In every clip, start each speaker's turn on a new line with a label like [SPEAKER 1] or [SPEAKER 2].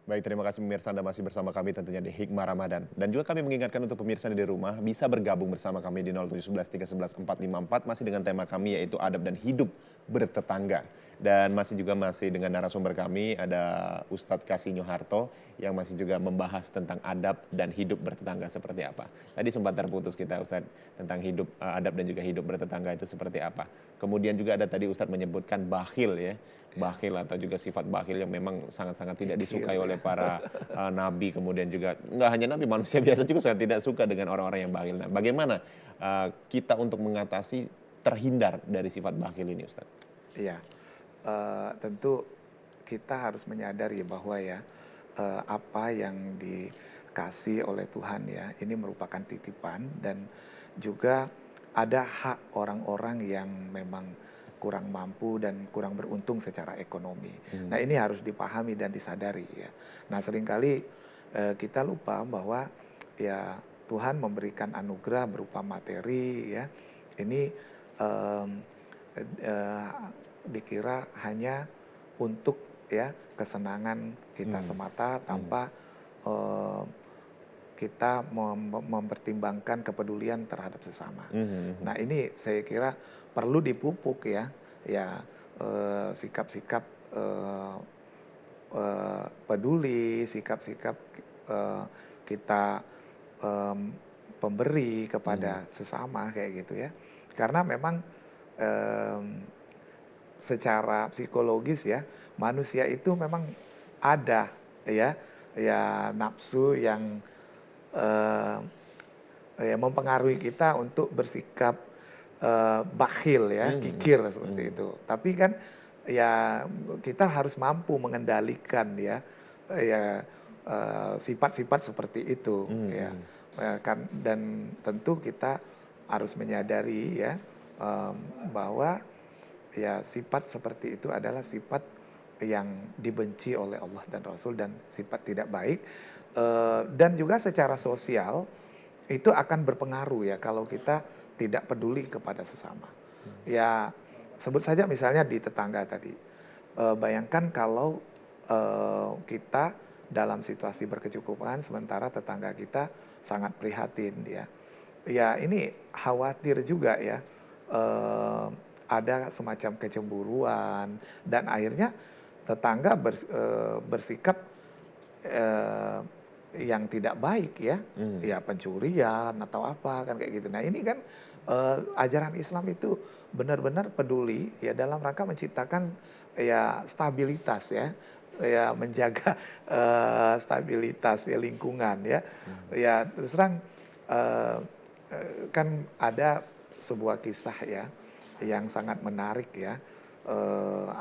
[SPEAKER 1] Baik, terima kasih pemirsa Anda masih bersama kami tentunya di Hikmah Ramadan. Dan juga kami mengingatkan untuk pemirsa di rumah bisa bergabung bersama kami di 0711 311 454 masih dengan tema kami yaitu adab dan hidup bertetangga. Dan masih dengan narasumber kami ada Ustadz Kasinyo Harto yang masih juga membahas tentang adab dan hidup bertetangga seperti apa. Tadi sempat terputus kita Ustadz tentang adab dan juga hidup bertetangga itu seperti apa. Kemudian juga ada tadi Ustadz menyebutkan bakhil ya.
[SPEAKER 2] Ya,
[SPEAKER 1] Bakhil atau juga sifat bakhil yang memang sangat-sangat tidak
[SPEAKER 2] kikir
[SPEAKER 1] disukai oleh
[SPEAKER 2] ya.
[SPEAKER 1] para nabi, kemudian juga nggak hanya nabi, manusia biasa juga sangat tidak suka dengan orang-orang yang bakhil. Nah, bagaimana kita untuk mengatasi terhindar dari sifat bakhil ini, Ustaz?
[SPEAKER 2] Iya, tentu kita harus menyadari bahwa ya, apa yang dikasih oleh Tuhan ya, ini merupakan titipan dan juga ada hak orang-orang yang memang kurang mampu dan kurang beruntung secara ekonomi. Nah,
[SPEAKER 1] Hmm.
[SPEAKER 2] ini harus dipahami dan disadari ya. Nah, seringkali kita lupa bahwa ya Tuhan memberikan anugerah berupa materi ya. Ini em, eh, dikira hanya untuk ya kesenangan kita
[SPEAKER 1] Hmm.
[SPEAKER 2] semata
[SPEAKER 1] Hmm.
[SPEAKER 2] tanpa eh, kita mempertimbangkan kepedulian terhadap sesama.
[SPEAKER 1] Hmm. Hmm.
[SPEAKER 2] Nah, ini saya kira perlu dipupuk ya, ya sikap-sikap eh, peduli, sikap-sikap eh, kita em, pemberi
[SPEAKER 1] Hmm.
[SPEAKER 2] kepada sesama kayak gitu ya. Karena memang em, secara psikologis ya, manusia itu memang ada ya, ya nafsu yang eh, ya mempengaruhi kita untuk bersikap bakhil ya,
[SPEAKER 1] Hmm.
[SPEAKER 2] kikir seperti
[SPEAKER 1] Hmm.
[SPEAKER 2] itu. Tapi kan ya kita harus mampu mengendalikan ya, ya sifat-sifat seperti itu
[SPEAKER 1] Hmm.
[SPEAKER 2] ya.
[SPEAKER 1] Hmm.
[SPEAKER 2] Kan dan tentu kita harus menyadari ya em, bahwa ya sifat seperti itu adalah sifat yang dibenci oleh Allah dan Rasul dan sifat tidak baik. Dan juga secara sosial itu akan berpengaruh ya kalau kita tidak peduli kepada sesama. Ya sebut saja misalnya di tetangga tadi. Bayangkan kalau kita dalam situasi berkecukupan sementara tetangga kita sangat prihatin ya. Ya ini khawatir juga ya. Eh, ada semacam kecemburuan dan akhirnya tetangga bersikap eh, yang tidak baik ya,
[SPEAKER 1] Hmm.
[SPEAKER 2] ya pencurian atau apa kan kayak gitu. Nah ini kan ajaran Islam itu benar-benar peduli ya dalam rangka menciptakan ya stabilitas ya, ya menjaga stabilitas ya lingkungan ya,
[SPEAKER 1] Hmm.
[SPEAKER 2] ya terus terang eh, kan ada sebuah kisah ya yang sangat menarik ya,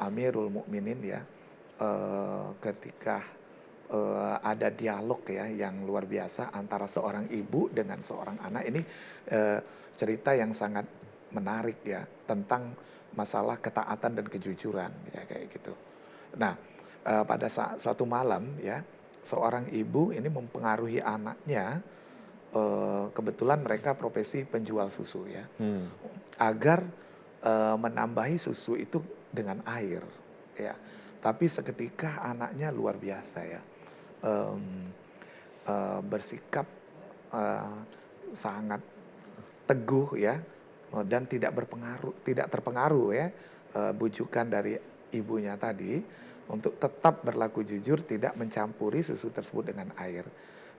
[SPEAKER 2] Amirul Mukminin ya ketika ada dialog ya yang luar biasa antara seorang ibu dengan seorang anak. Ini cerita yang sangat menarik ya tentang masalah ketaatan dan kejujuran ya kayak gitu. Nah, pada suatu malam ya seorang ibu ini mempengaruhi anaknya, kebetulan mereka profesi penjual susu ya,
[SPEAKER 1] Hmm.
[SPEAKER 2] agar menambahi susu itu dengan air ya. Tapi seketika anaknya luar biasa ya, em, bersikap eh, sangat teguh ya, dan tidak terpengaruh ya bujukan dari ibunya tadi untuk tetap berlaku jujur, tidak mencampuri susu tersebut dengan air.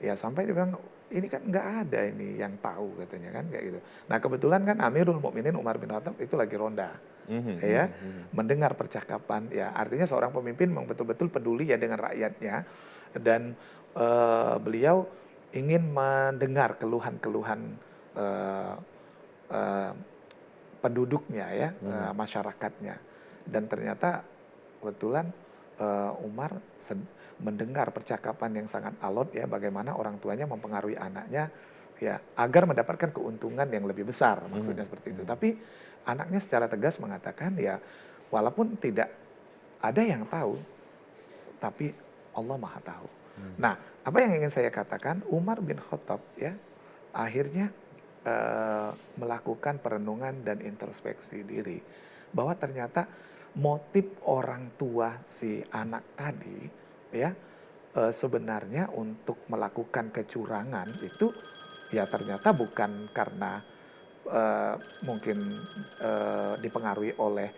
[SPEAKER 2] Ya sampai dia bilang ini kan nggak ada ini yang tahu katanya kan kayak gitu. Nah kebetulan kan Amirul Mukminin Umar bin Khattab itu lagi ronda
[SPEAKER 1] Hmm.
[SPEAKER 2] ya,
[SPEAKER 1] Hmm. Hmm.
[SPEAKER 2] mendengar percakapan ya, artinya seorang pemimpin memang betul-betul peduli ya dengan rakyatnya dan beliau ingin mendengar keluhan-keluhan eh, eh, penduduknya ya,
[SPEAKER 1] Hmm.
[SPEAKER 2] masyarakatnya. Dan ternyata kebetulan Umar mendengar percakapan yang sangat alot ya, bagaimana orang tuanya mempengaruhi anaknya ya agar mendapatkan keuntungan yang lebih besar,
[SPEAKER 1] Hmm.
[SPEAKER 2] maksudnya seperti itu.
[SPEAKER 1] Hmm.
[SPEAKER 2] Tapi anaknya secara tegas mengatakan ya walaupun tidak ada yang tahu, tapi Allah Maha tahu.
[SPEAKER 1] Hmm.
[SPEAKER 2] Nah, apa yang ingin saya katakan, Umar bin Khattab ya akhirnya melakukan perenungan dan introspeksi diri bahwa ternyata motif orang tua si anak tadi ya sebenarnya untuk melakukan kecurangan itu ya ternyata bukan karena mungkin dipengaruhi oleh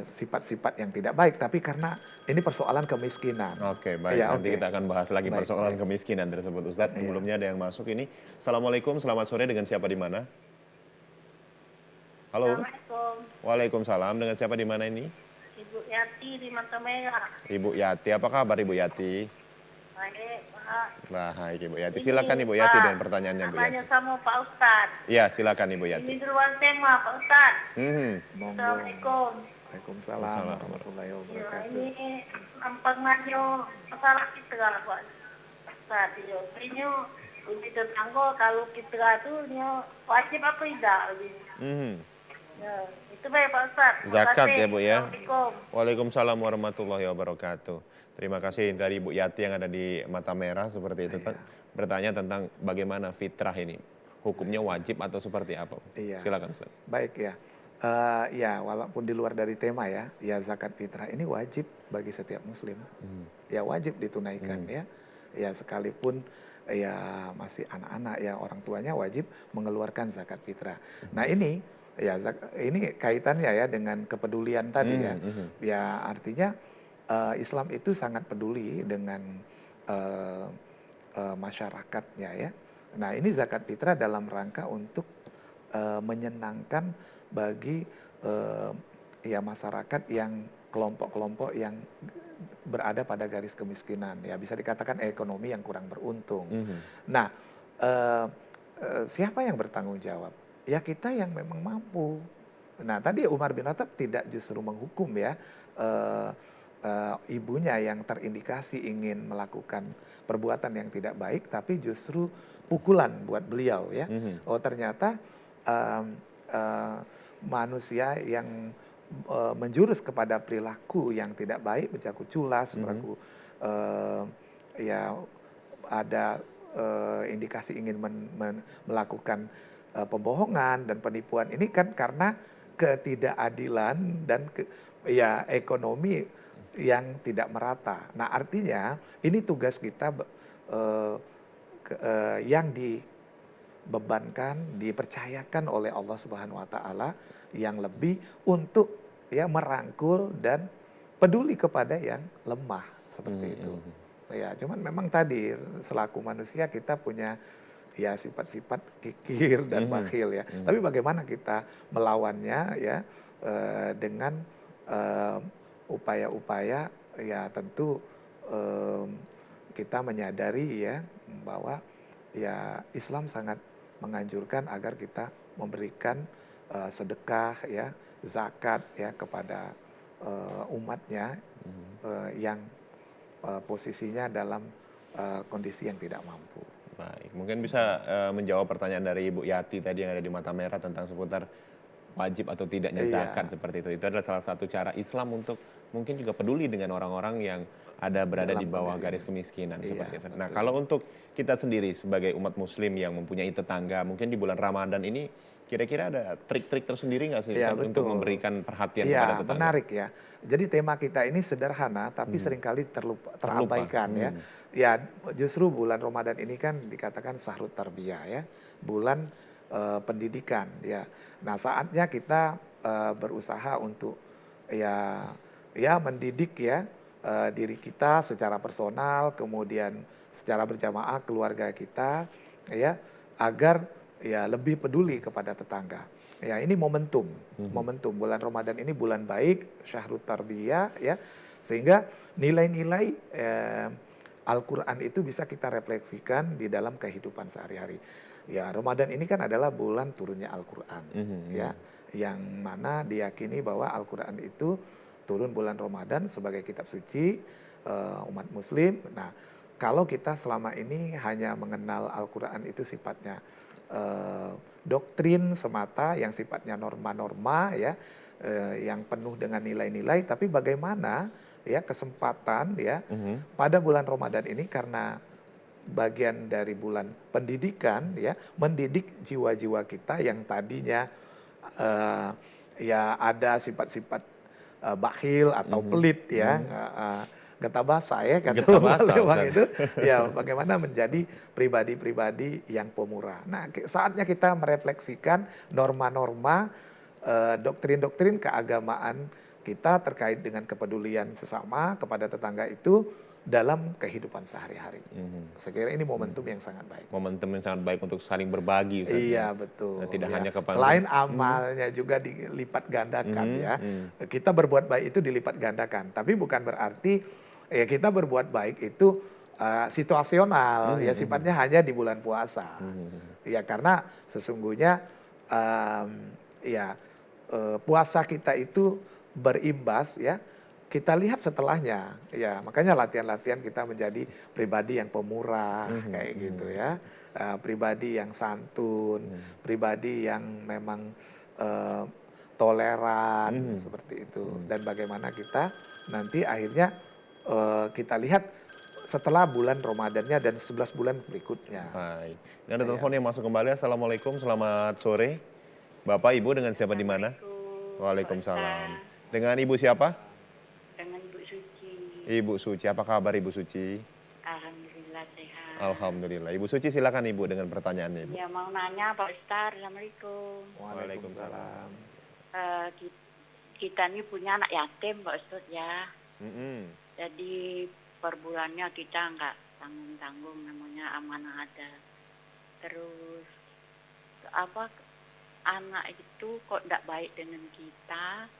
[SPEAKER 2] sifat-sifat yang tidak baik, tapi karena ini persoalan kemiskinan.
[SPEAKER 1] Oke, baik.
[SPEAKER 2] Iya,
[SPEAKER 1] Nanti
[SPEAKER 2] oke.
[SPEAKER 1] kita akan bahas lagi
[SPEAKER 2] Baik,
[SPEAKER 1] persoalan
[SPEAKER 2] baik.
[SPEAKER 1] kemiskinan tersebut. Ustadz,
[SPEAKER 2] Iya.
[SPEAKER 1] sebelumnya ada yang masuk ini. Assalamualaikum, selamat sore, dengan siapa di mana? Halo?
[SPEAKER 3] Assalamualaikum,
[SPEAKER 1] Waalaikumsalam, dengan siapa di mana ini?
[SPEAKER 3] Ibu Yati di Mata Merah.
[SPEAKER 1] Ibu Yati, apa kabar Ibu Yati?
[SPEAKER 3] Baik, Pak.
[SPEAKER 1] Baik, Ibu Yati.
[SPEAKER 3] Ini,
[SPEAKER 1] Silakan Ibu Yati
[SPEAKER 3] Pak,
[SPEAKER 1] dengan pertanyaannya Bu
[SPEAKER 3] namanya
[SPEAKER 1] Yati.
[SPEAKER 3] sama Pak Ustadz.
[SPEAKER 1] Iya, silakan Ibu
[SPEAKER 3] Ini
[SPEAKER 1] Yati.
[SPEAKER 3] di luar tema, Pak Ustadz.
[SPEAKER 1] Hmm.
[SPEAKER 2] Monggo.
[SPEAKER 3] Assalamualaikum.
[SPEAKER 2] Waalaikumsalam
[SPEAKER 1] Waalaikumsalam.
[SPEAKER 2] warahmatullahi
[SPEAKER 3] Ya,
[SPEAKER 2] wabarakatuh.
[SPEAKER 3] ini nampaknya masalah kita Pak Ustadz. Ya, ini tetangga kalau kita itu wajib apa tidak?
[SPEAKER 1] Hmm.
[SPEAKER 3] Ya, itu baik Pak Ustadz. Terima
[SPEAKER 1] Zakat
[SPEAKER 3] kasih.
[SPEAKER 1] ya Bu ya.
[SPEAKER 3] Assalamualaikum.
[SPEAKER 1] Waalaikumsalam warahmatullahi wabarakatuh. Terima kasih dari Ibu Yati yang ada di Mata Merah seperti itu.
[SPEAKER 2] Iya.
[SPEAKER 1] Bertanya tentang bagaimana fitrah ini. Hukumnya wajib atau seperti apa?
[SPEAKER 2] Iya.
[SPEAKER 1] Silakan Ustaz.
[SPEAKER 2] Baik ya. Ya, walaupun di luar dari tema ya, ya zakat fitrah ini wajib bagi setiap muslim. Ya wajib ditunaikan ya. Ya sekalipun ya masih anak-anak ya orang tuanya wajib mengeluarkan zakat fitrah. Nah ini ya ini kaitannya ya dengan kepedulian tadi ya. Ya artinya Islam itu sangat peduli dengan eh, masyarakatnya ya. Nah ini zakat fitrah dalam rangka untuk menyenangkan bagi ya masyarakat yang kelompok-kelompok yang berada pada garis kemiskinan ya bisa dikatakan ekonomi yang kurang beruntung. Nah siapa yang bertanggung jawab? Ya kita yang memang mampu. Nah tadi Umar bin Khattab tidak justru menghukum ya ibunya yang terindikasi ingin melakukan perbuatan yang tidak baik, tapi justru pukulan buat beliau ya. Oh ternyata manusia yang menjurus kepada perilaku yang tidak baik, berlaku culas, berlaku ya ada indikasi ingin melakukan pembohongan dan penipuan ini kan karena ketidakadilan dan ya ekonomi yang tidak merata. Nah artinya ini tugas kita yang dibebankan, dipercayakan oleh Allah Subhanahu Wa Taala yang lebih untuk ya merangkul dan peduli kepada yang lemah seperti itu. Ya cuman memang tadi selaku manusia kita punya ya sifat-sifat kikir dan bakhil ya. Tapi bagaimana kita melawannya ya dengan upaya-upaya ya tentu kita menyadari ya bahwa ya Islam sangat menganjurkan agar kita memberikan sedekah ya zakat ya kepada umatnya yang posisinya dalam kondisi yang tidak mampu.
[SPEAKER 1] Baik, mungkin bisa menjawab pertanyaan dari Ibu Yati tadi yang ada di Mata Merah tentang seputar wajib atau tidaknya zakat seperti itu. Itu adalah salah satu cara Islam untuk mungkin juga peduli dengan orang-orang yang ada berada
[SPEAKER 2] Dalam
[SPEAKER 1] di bawah
[SPEAKER 2] kondisi
[SPEAKER 1] garis kemiskinan seperti itu. Nah,
[SPEAKER 2] betul.
[SPEAKER 1] kalau untuk kita sendiri sebagai umat muslim yang mempunyai tetangga, mungkin di bulan Ramadan ini kira-kira ada trik-trik tersendiri nggak sih
[SPEAKER 2] Ya,
[SPEAKER 1] untuk
[SPEAKER 2] betul.
[SPEAKER 1] memberikan perhatian
[SPEAKER 2] Iya,
[SPEAKER 1] kepada tetangga?
[SPEAKER 2] menarik ya. Jadi tema kita ini sederhana tapi seringkali terabaikan ya. Ya, justru bulan Ramadan ini kan dikatakan Syahrut Tarbiyah ya, bulan pendidikan ya. Nah, saatnya kita berusaha untuk ya mendidik ya diri kita secara personal, kemudian secara berjamaah keluarga kita ya agar ya lebih peduli kepada tetangga. Ya ini momentum bulan Ramadan ini bulan baik, Syahrut Tarbiyah ya, sehingga nilai-nilai Al-Quran itu bisa kita refleksikan di dalam kehidupan sehari-hari. Ya Ramadan ini kan adalah bulan turunnya Al-Quran ya, yang mana diyakini bahwa Al-Quran itu turun bulan Ramadan sebagai kitab suci umat Muslim. Nah kalau kita selama ini hanya mengenal Al-Quran itu sifatnya doktrin semata yang sifatnya norma-norma ya yang penuh dengan nilai-nilai, tapi bagaimana ya kesempatan ya pada bulan Ramadan ini karena bagian dari bulan pendidikan ya mendidik jiwa-jiwa kita yang tadinya ya ada sifat-sifat bakhil atau pelit ya gata basah ya kata
[SPEAKER 1] Getah basah,
[SPEAKER 2] Palembang
[SPEAKER 1] Ustaz.
[SPEAKER 2] itu, ya bagaimana menjadi pribadi-pribadi yang pemurah. Nah, saatnya kita merefleksikan norma-norma, doktrin-doktrin keagamaan kita terkait dengan kepedulian sesama kepada tetangga itu dalam kehidupan sehari-hari. Saya kira ini momentum yang sangat baik.
[SPEAKER 1] Momentum yang sangat baik untuk saling berbagi, Ustaz, ya.
[SPEAKER 2] Iya betul.
[SPEAKER 1] Nah, tidak
[SPEAKER 2] ya.
[SPEAKER 1] hanya kepada
[SPEAKER 2] Selain amalnya juga dilipat gandakan ya. Kita berbuat baik itu dilipat gandakan. Tapi bukan berarti ya kita berbuat baik itu situasional. Ya sifatnya hanya di bulan puasa. Ya karena sesungguhnya ya puasa kita itu berimbas ya. Kita lihat setelahnya, ya makanya latihan-latihan kita menjadi pribadi yang pemurah kayak gitu ya, pribadi yang santun, pribadi yang memang toleran seperti itu. Dan bagaimana kita nanti akhirnya kita lihat setelah bulan Ramadannya dan 11 bulan berikutnya.
[SPEAKER 1] Baik. Ini ada telepon yang masuk kembali. Assalamualaikum, selamat sore. Bapak, Ibu dengan siapa di mana? Waalaikumsalam. Dengan Ibu siapa?
[SPEAKER 3] Dengan Ibu Suci.
[SPEAKER 1] Ibu Suci, apa kabar Ibu Suci?
[SPEAKER 3] Alhamdulillah sehat.
[SPEAKER 1] Alhamdulillah. Ibu Suci silakan Ibu dengan pertanyaannya Ibu.
[SPEAKER 3] Ya mau nanya Pak Ustaz, Assalamualaikum.
[SPEAKER 2] Waalaikumsalam.
[SPEAKER 3] Kita ini punya anak yatim Pak Ustaz ya.
[SPEAKER 1] Mm-mm.
[SPEAKER 3] Jadi per bulannya kita nggak tanggung-tanggung, namanya amanah ada. Terus apa anak itu kok nggak baik dengan kita,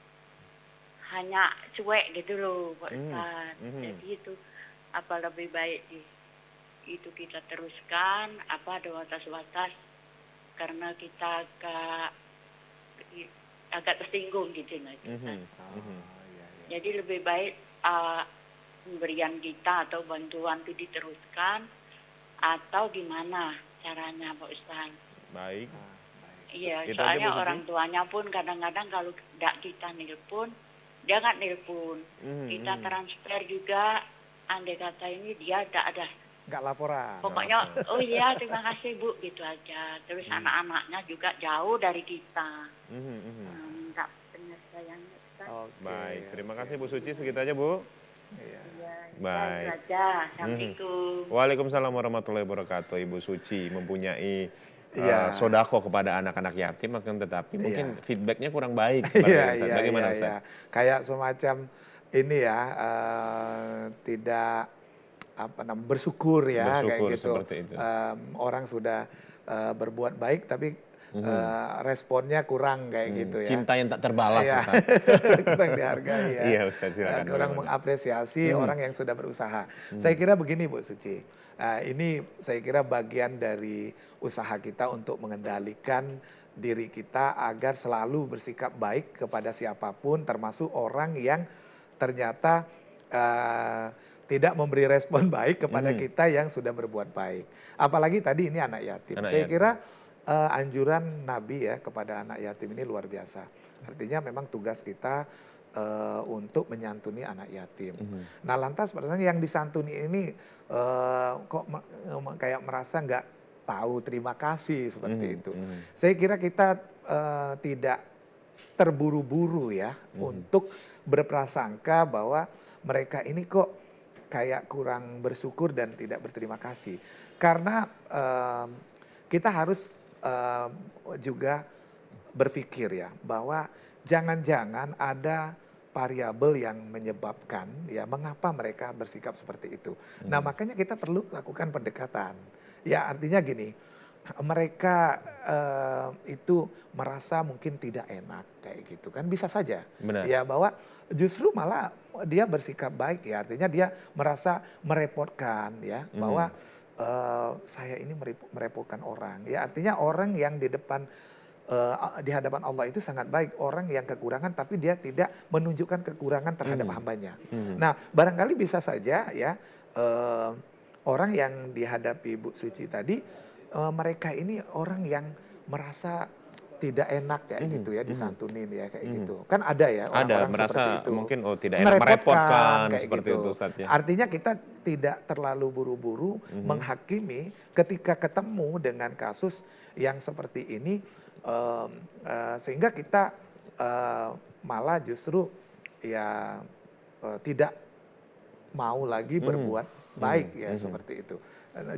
[SPEAKER 3] hanya cuek gitu loh Pak Ustaz. Jadi itu apa lebih baik itu kita teruskan, apa ada batas-batas karena kita agak tersinggung gitu nah. Jadi lebih baik pemberian kita atau bantuan itu diteruskan atau gimana caranya Pak Ustaz?
[SPEAKER 1] Baik.
[SPEAKER 3] Iya,
[SPEAKER 1] Itu aja,
[SPEAKER 3] soalnya
[SPEAKER 1] Bu Suci.
[SPEAKER 3] orang tuanya pun kadang-kadang kalau tidak kita nelpon, dia nggak nelpon. Kita transfer juga, andai kata ini dia tidak ada.
[SPEAKER 2] Nggak laporan.
[SPEAKER 3] Pokoknya, oh iya terima kasih Bu, gitu aja. Terus anak-anaknya juga jauh dari kita. Minta penyelesaiannya. Ustaz.
[SPEAKER 2] Oke.
[SPEAKER 1] Baik, terima kasih Bu Suci. Segitu aja Bu.
[SPEAKER 2] Iya.
[SPEAKER 3] Ya,
[SPEAKER 1] Baik.
[SPEAKER 3] itu aja. Assalamualaikum.
[SPEAKER 1] Waalaikumsalam warahmatullahi wabarakatuh. Ibu Suci mempunyai
[SPEAKER 2] Iya.
[SPEAKER 1] sodako kepada anak-anak yatim, akan tetapi mungkin feedbacknya kurang baik.
[SPEAKER 2] Iya,
[SPEAKER 1] Seperti Ustaz.
[SPEAKER 2] iya,
[SPEAKER 1] Bagaimana
[SPEAKER 2] iya,
[SPEAKER 1] Ustaz?
[SPEAKER 2] iya. Kayak semacam ini ya, tidak apa namanya bersyukur ya kayak
[SPEAKER 1] Bersyukur
[SPEAKER 2] gitu.
[SPEAKER 1] seperti itu.
[SPEAKER 2] Orang sudah berbuat baik tapi responnya kurang kayak gitu ya.
[SPEAKER 1] Cinta yang tak terbalas
[SPEAKER 2] Iya.
[SPEAKER 1] Ustaz.
[SPEAKER 2] Kurang dihargai ya.
[SPEAKER 1] Iya, Ustaz, silakan.
[SPEAKER 2] Kurang
[SPEAKER 1] Bagaimana?
[SPEAKER 2] mengapresiasi orang yang sudah berusaha. Saya kira begini Bu Suci, ini saya kira bagian dari usaha kita untuk mengendalikan diri kita agar selalu bersikap baik kepada siapapun, termasuk orang yang ternyata tidak memberi respon baik kepada kita yang sudah berbuat baik. Apalagi tadi ini anak yatim.
[SPEAKER 1] Anak
[SPEAKER 2] Saya
[SPEAKER 1] yatim.
[SPEAKER 2] kira anjuran Nabi ya kepada anak yatim ini luar biasa. Artinya memang tugas kita untuk menyantuni anak yatim. Nah lantas pertanyaannya yang disantuni ini kok kayak merasa nggak tahu terima kasih seperti itu. Saya kira kita tidak terburu-buru ya untuk berprasangka bahwa mereka ini kok kayak kurang bersyukur dan tidak berterima kasih. Karena kita harus juga berpikir ya bahwa jangan-jangan ada variabel yang menyebabkan ya mengapa mereka bersikap seperti itu. Nah makanya kita perlu lakukan pendekatan. Ya artinya gini, mereka itu merasa mungkin tidak enak kayak gitu kan bisa saja.
[SPEAKER 1] Benar.
[SPEAKER 2] Ya bahwa justru malah dia bersikap baik ya artinya dia merasa merepotkan ya bahwa saya ini merepotkan orang ya artinya orang yang di hadapan Allah itu sangat baik orang yang kekurangan tapi dia tidak menunjukkan kekurangan terhadap hambanya. Nah barangkali bisa saja ya orang yang dihadapi Bu Suci tadi mereka ini orang yang merasa tidak enak kayak gitu ya disantunin ya kayak gitu. Kan ada ya orang-orang
[SPEAKER 1] merasa
[SPEAKER 2] seperti itu.
[SPEAKER 1] mungkin tidak enak, merepotkan
[SPEAKER 2] kayak
[SPEAKER 1] seperti
[SPEAKER 2] gitu.
[SPEAKER 1] itu Ustaz ya.
[SPEAKER 2] Artinya kita tidak terlalu buru-buru menghakimi ketika ketemu dengan kasus yang seperti ini sehingga kita malah justru ya tidak mau lagi berbuat baik ya seperti itu.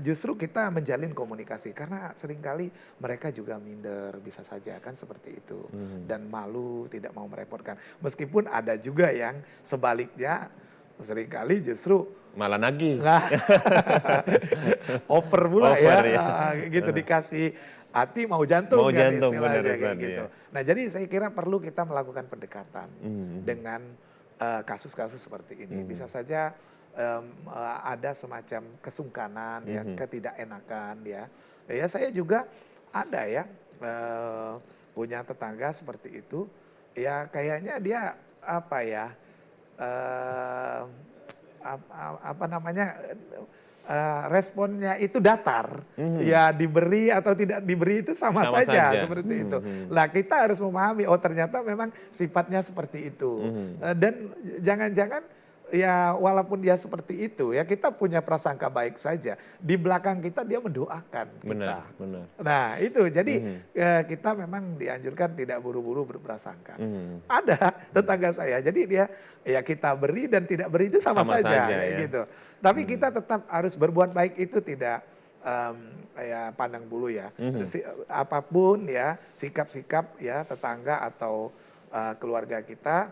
[SPEAKER 2] Justru kita menjalin komunikasi karena seringkali mereka juga minder bisa saja kan seperti itu dan malu tidak mau merepotkan. Meskipun ada juga yang sebaliknya seringkali justru
[SPEAKER 1] Malah nagih.
[SPEAKER 2] nah over pula ya,
[SPEAKER 1] Over, ya.
[SPEAKER 2] gitu dikasih hati mau jantung
[SPEAKER 1] Mau
[SPEAKER 2] kan
[SPEAKER 1] jantung,
[SPEAKER 2] istilahnya
[SPEAKER 1] benar,
[SPEAKER 2] kayak
[SPEAKER 1] Ustaz,
[SPEAKER 2] gitu.
[SPEAKER 1] iya.
[SPEAKER 2] Nah jadi saya kira perlu kita melakukan pendekatan dengan kasus-kasus seperti ini. Bisa saja ada semacam kesungkanan ya, ketidakenakan ya. Ya saya juga ada ya punya tetangga seperti itu. Ya kayaknya dia apa ya eh, apa namanya responnya itu datar. Ya diberi atau tidak diberi itu sama
[SPEAKER 1] Sama
[SPEAKER 2] saja
[SPEAKER 1] saja.
[SPEAKER 2] seperti itu. Lah kita harus memahami oh ternyata memang sifatnya seperti itu. Dan jangan-jangan ya walaupun dia seperti itu ya kita punya prasangka baik saja. Di belakang kita dia mendoakan kita.
[SPEAKER 1] Benar, benar.
[SPEAKER 2] Nah itu jadi kita memang dianjurkan tidak buru-buru berprasangka. Ada tetangga saya jadi dia ya kita beri dan tidak beri itu sama
[SPEAKER 1] Sama
[SPEAKER 2] saja
[SPEAKER 1] saja,
[SPEAKER 2] kayak
[SPEAKER 1] ya.
[SPEAKER 2] gitu. Tapi kita tetap harus berbuat baik itu tidak ya pandang bulu ya. Apapun ya sikap-sikap ya tetangga atau keluarga kita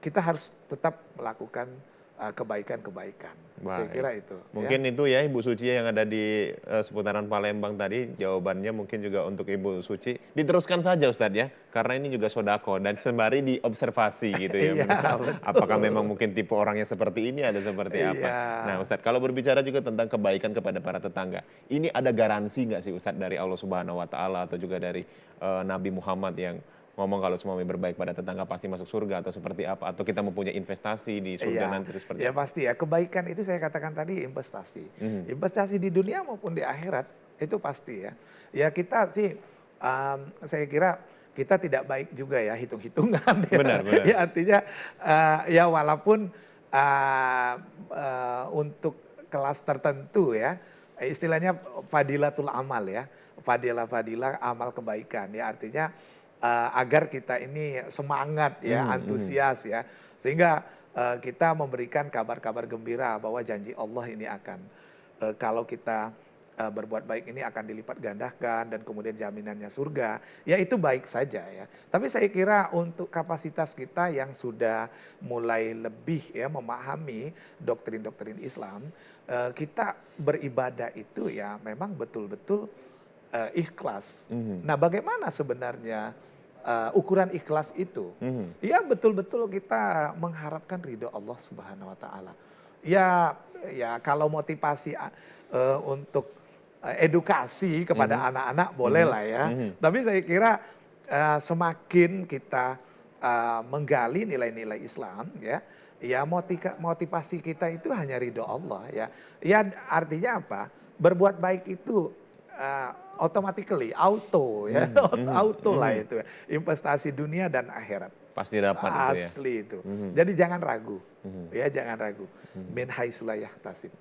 [SPEAKER 2] kita harus tetap melakukan kebaikan-kebaikan. Saya
[SPEAKER 1] Baik.
[SPEAKER 2] kira itu.
[SPEAKER 1] Mungkin itu ya Ibu Suci yang ada di seputaran Palembang tadi, jawabannya mungkin juga untuk Ibu Suci. Diteruskan saja Ustadz ya, karena ini juga sodako dan sembari diobservasi gitu ya.
[SPEAKER 2] Iya, betul.
[SPEAKER 1] Apakah memang mungkin tipe orangnya seperti ini ada seperti apa.
[SPEAKER 2] Iya.
[SPEAKER 1] Nah Ustadz, kalau berbicara juga tentang kebaikan kepada para tetangga, ini ada garansi nggak sih Ustadz dari Allah Subhanahu Wa Taala atau juga dari Nabi Muhammad yang ngomong kalau semua berbaik pada tetangga pasti masuk surga atau seperti apa, atau kita mempunyai investasi di surga
[SPEAKER 2] Iya,
[SPEAKER 1] nanti itu seperti
[SPEAKER 2] ya
[SPEAKER 1] apa?
[SPEAKER 2] pasti ya kebaikan itu saya katakan tadi investasi. Investasi di dunia maupun di akhirat itu pasti ya. Ya kita sih saya kira kita tidak baik juga ya hitung-hitungan ya.
[SPEAKER 1] Benar, benar.
[SPEAKER 2] Ya artinya ya walaupun untuk kelas tertentu ya istilahnya fadilatul amal ya. Fadilah-fadilah amal kebaikan ya artinya agar kita ini semangat ya, antusias ya. Sehingga kita memberikan kabar-kabar gembira bahwa janji Allah ini akan kalau kita berbuat baik ini akan dilipat gandakan dan kemudian jaminannya surga. Ya itu baik saja ya. Tapi saya kira untuk kapasitas kita yang sudah mulai lebih ya memahami doktrin-doktrin Islam, kita beribadah itu ya memang betul-betul ikhlas. Nah, bagaimana sebenarnya ukuran ikhlas itu? Ya betul-betul kita mengharapkan ridho Allah Subhanahu Wa Taala. Ya, ya kalau motivasi untuk edukasi kepada anak-anak boleh lah ya. Tapi saya kira semakin kita menggali nilai-nilai Islam ya. Ya motivasi kita itu hanya ridho Allah ya. Ya artinya apa? Berbuat baik itu automatically, auto ya, auto lah itu. Investasi dunia dan akhirat.
[SPEAKER 1] Pasti dapat itu ya.
[SPEAKER 2] Asli itu. Jadi jangan ragu, ya jangan ragu. Min haitsu la yahtasib.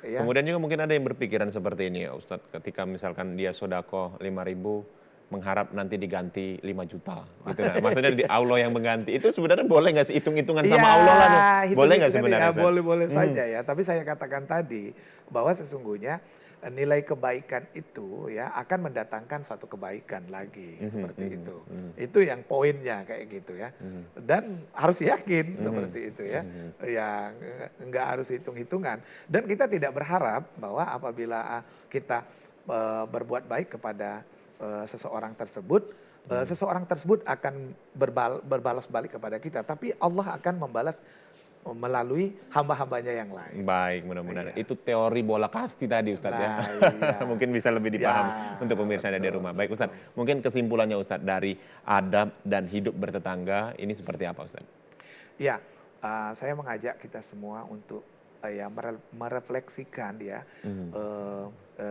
[SPEAKER 2] Ya.
[SPEAKER 1] Kemudian juga mungkin ada yang berpikiran seperti ini ya Ustadz, ketika misalkan dia sodako 5.000, mengharap nanti diganti 5 juta gitu. Nah, maksudnya di Allah yang mengganti. Itu sebenarnya boleh nggak sih hitung-hitungan sama Allah lah? Boleh nggak sebenarnya?
[SPEAKER 2] Ya, boleh-boleh saja ya. Tapi saya katakan tadi bahwa sesungguhnya nilai kebaikan itu ya akan mendatangkan suatu kebaikan lagi seperti itu. Itu yang poinnya kayak gitu ya. Dan harus yakin seperti itu ya. Ya nggak harus hitung-hitungan. Dan kita tidak berharap bahwa apabila kita berbuat baik kepada seseorang tersebut akan berbalas balik kepada kita. Tapi Allah akan membalas melalui hamba-hambanya yang lain.
[SPEAKER 1] Baik, mudah-mudahan.
[SPEAKER 2] Iya.
[SPEAKER 1] Itu teori bola kasti tadi Ustadz ya.
[SPEAKER 2] Nah, iya.
[SPEAKER 1] Mungkin bisa lebih dipaham
[SPEAKER 2] Ya,
[SPEAKER 1] untuk pemirsa yang ada di
[SPEAKER 2] betul,
[SPEAKER 1] rumah. Baik Ustadz, mungkin kesimpulannya Ustadz dari adab dan hidup bertetangga ini seperti apa Ustadz?
[SPEAKER 2] Ya, saya mengajak kita semua untuk ya merefleksikan ya.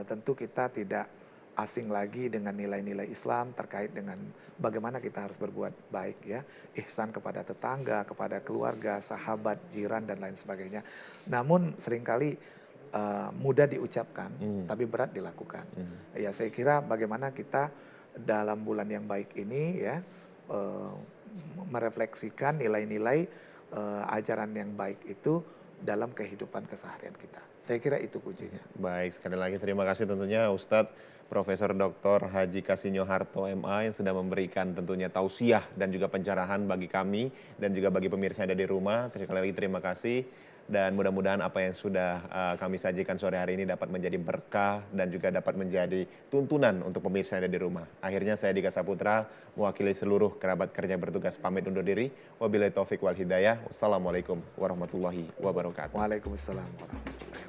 [SPEAKER 2] Tentu kita tidak asing lagi dengan nilai-nilai Islam terkait dengan bagaimana kita harus berbuat baik ya. Ihsan kepada tetangga, kepada keluarga, sahabat, jiran dan lain sebagainya. Namun seringkali mudah diucapkan tapi berat dilakukan. Ya saya kira bagaimana kita dalam bulan yang baik ini ya merefleksikan nilai-nilai ajaran yang baik itu dalam kehidupan keseharian kita. Saya kira itu kuncinya.
[SPEAKER 1] Baik, sekali lagi terima kasih tentunya Ustadz Profesor Dr. Haji Kasinyo Harto MA yang sudah memberikan tentunya tausiah dan juga pencerahan bagi kami dan juga bagi pemirsa yang ada di rumah. Sekali lagi terima kasih dan mudah-mudahan apa yang sudah kami sajikan sore hari ini dapat menjadi berkah dan juga dapat menjadi tuntunan untuk pemirsa yang ada di rumah. Akhirnya saya Dika Saputra mewakili seluruh kerabat kerja bertugas pamit undur diri. Wabillahi taufik wal hidayah. Wassalamualaikum warahmatullahi wabarakatuh.
[SPEAKER 2] Waalaikumsalam warahmatullahi wabarakatuh.